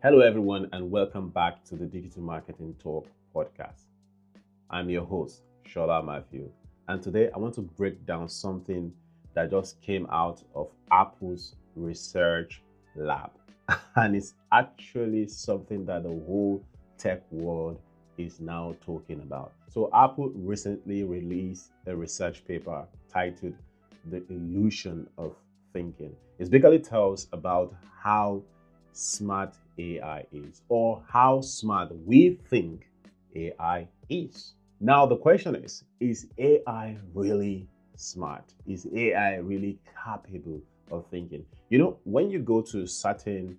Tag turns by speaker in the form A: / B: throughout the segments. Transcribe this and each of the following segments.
A: Hello, everyone, and welcome back to the Digital Marketing Talk podcast. I'm your host, Sola Mathew, and today I want to break down something that just came out of Apple's research lab. And it's actually something that the whole tech world is now talking about. So, Apple recently released a research paper titled The Illusion of Thinking. It basically tells about how smart AI is, or how smart we think AI is. Now, the question is AI really smart? Is AI really capable of thinking? You know, when you go to certain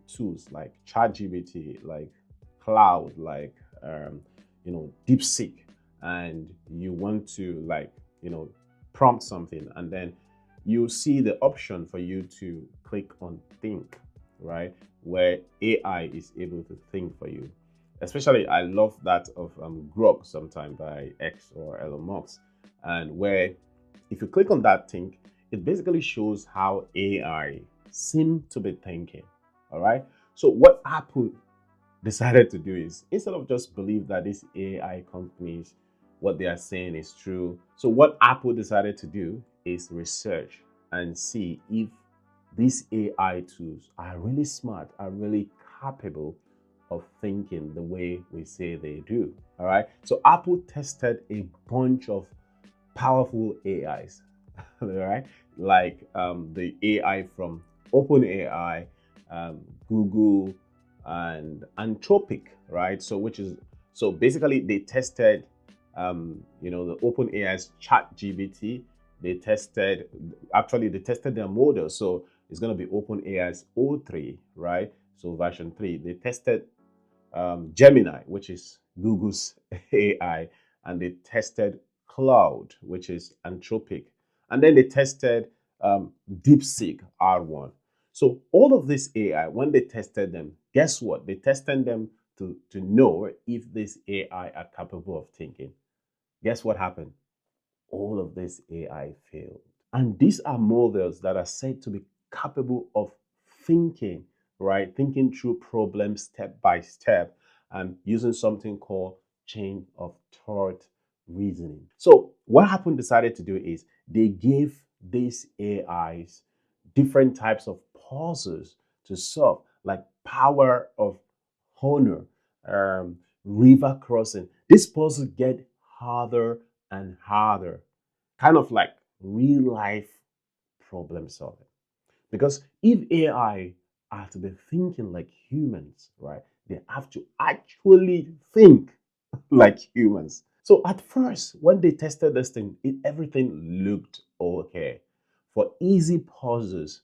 A: tools like ChatGPT, like Claude, like, DeepSeek, and you want to, prompt something, and then you see the option for you to click on think, right? Where AI is able to think for you. Especially, I love that of Grok sometime by X or Elon Musk, and where if you click on that think, it basically shows how AI seem to be thinking. All right. So what Apple decided to do is, instead of just believe that these AI companies, what they are saying is true. So what Apple decided to do is research and see if these AI tools are really smart, are really capable of thinking the way we say they do. All right. So Apple tested a bunch of powerful AIs, all right, like the AI from OpenAI, Google, and Anthropic, right? So basically they tested, the OpenAI's ChatGPT. They tested their model. So it's going to be OpenAI's O3, right? So version 3. They tested Gemini, which is Google's AI, and they tested Claude, which is Anthropic, and then they tested DeepSeek R1. So all of this AI, when they tested them, guess what? They tested them to know if this AI are capable of thinking. Guess what happened? All of this AI failed. And these are models that are said to be capable of thinking, right? Thinking through problems step by step and using something called chain of thought reasoning. So, what Apple decided to do is they gave these AIs different types of puzzles to solve, like power of honor, river crossing. These puzzles get harder and harder, kind of like real life problem solving. Because if AI are to be thinking like humans, right, they have to actually think like humans. So at first, when they tested this thing, everything looked okay. For easy puzzles,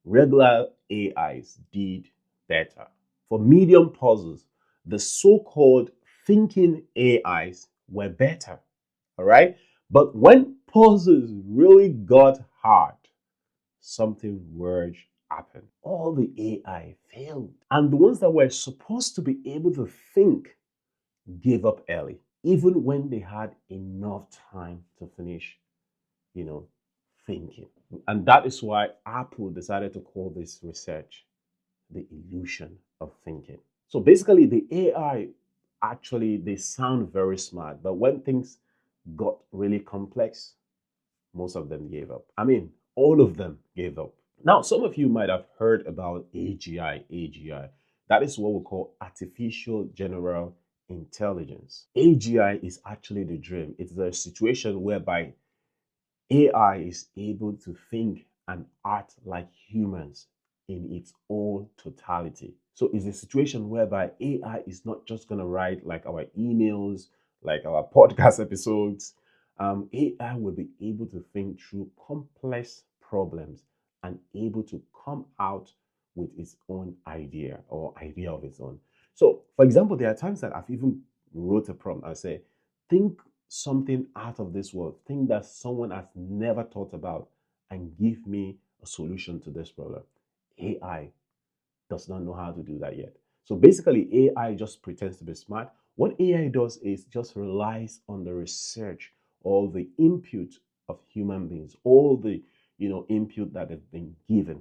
A: regular AIs did better. For medium puzzles, the so-called thinking AIs were better. All right. But when puzzles really got hard, something weird happened. All the AI failed. And the ones that were supposed to be able to think gave up early, even when they had enough time to finish, you know, thinking. And that is why Apple decided to call this research the illusion of thinking. So basically, the AI actually they sound very smart, but when things got really complex, most of them gave up. I mean, all of them gave up. Now, some of you might have heard about AGI. AGI. That is what we call artificial general intelligence. AGI is actually the dream. It's a situation whereby AI is able to think and act like humans in its own totality. So it's a situation whereby AI is not just going to write like our emails, like our podcast episodes. AI will be able to think through complex problems and able to come out with its own idea or idea of its own. So, for example, there are times that I've even wrote a prompt. I say, think something out of this world, think that someone has never thought about, and give me a solution to this problem. AI does not know how to do that yet. So basically, AI just pretends to be smart. What AI does is just relies on the research or the input of human beings, all the input that have been given.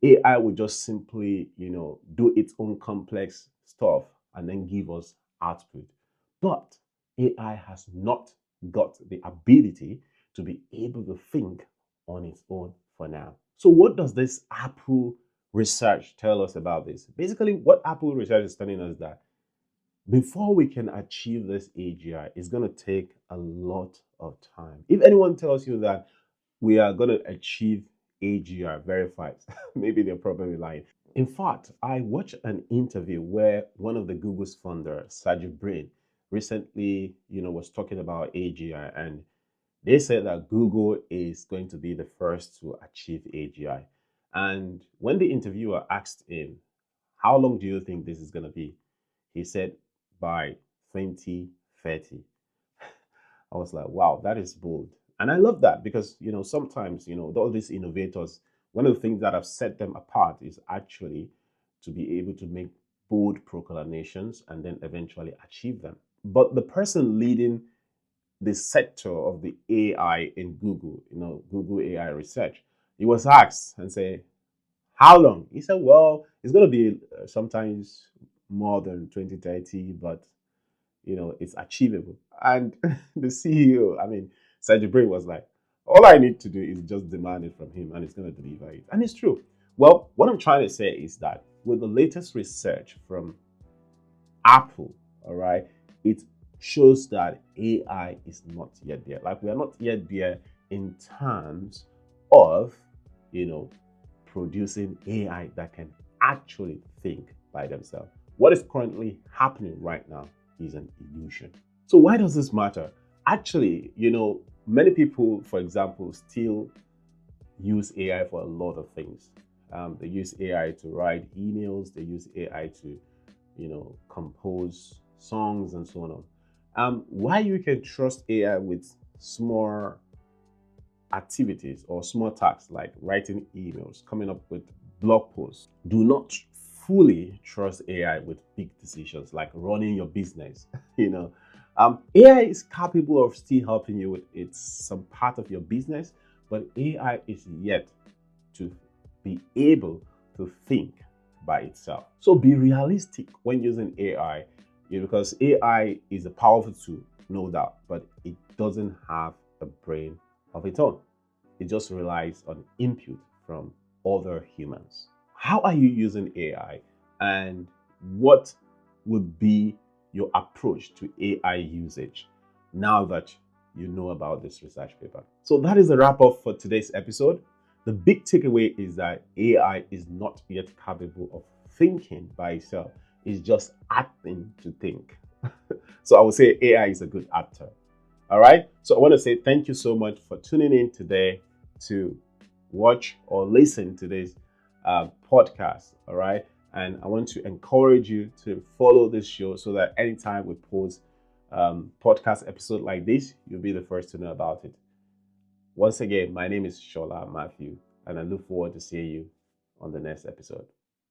A: AI will just simply, do its own complex stuff and then give us output. But AI has not got the ability to be able to think on its own for now. So, what does this Apple research tell us about this? Basically, what Apple research is telling us that before we can achieve this AGI, it's going to take a lot of time. If anyone tells you that we are going to achieve AGI very fast, maybe they're probably lying. In fact, I watched an interview where one of the Google's founder, Sergey Brin, recently, was talking about AGI, and they said that Google is going to be the first to achieve AGI. And when the interviewer asked him, "How long do you think this is going to be?" He said, "By 2030. I was like, wow, that is bold. And I love that because, sometimes, all these innovators, one of the things that have set them apart is actually to be able to make bold proclamations and then eventually achieve them. But the person leading the sector of the AI in Google, Google AI research, he was asked and say, how long? He said, well, it's going to be sometimes more than 2030, but it's achievable. And the CEO, I mean, Sergey Brin was like, all I need to do is just demand it from him and it's going to deliver it. And it's true. Well, what I'm trying to say is that with the latest research from Apple, all right, it shows that AI is not yet there. Like we are not yet there in terms of, producing AI that can actually think by themselves. What is currently happening right now is an illusion. So why does this matter? Actually, many people, for example, still use AI for a lot of things. They use AI to write emails. They use AI to, compose songs and so on. Why you can trust AI with small activities or small tasks like writing emails, coming up with blog posts. Do not fully trust AI with big decisions like running your business. AI is capable of still helping you with some part of your business, but AI is yet to be able to think by itself. So be realistic when using AI, because AI is a powerful tool, no doubt, but it doesn't have a brain of its own. It just relies on input from other humans. How are you using AI, and what would be your approach to AI usage now that you know about this research paper? So that is a wrap up for today's episode. The big takeaway is that AI is not yet capable of thinking by itself. It's just acting to think. So I would say AI is a good actor. All right. So I want to say thank you so much for tuning in today to watch or listen to this podcast. All right. And I want to encourage you to follow this show so that anytime we post podcast episode like this, you'll be the first to know about it. Once again, my name is Sola Mathew, and I look forward to seeing you on the next episode.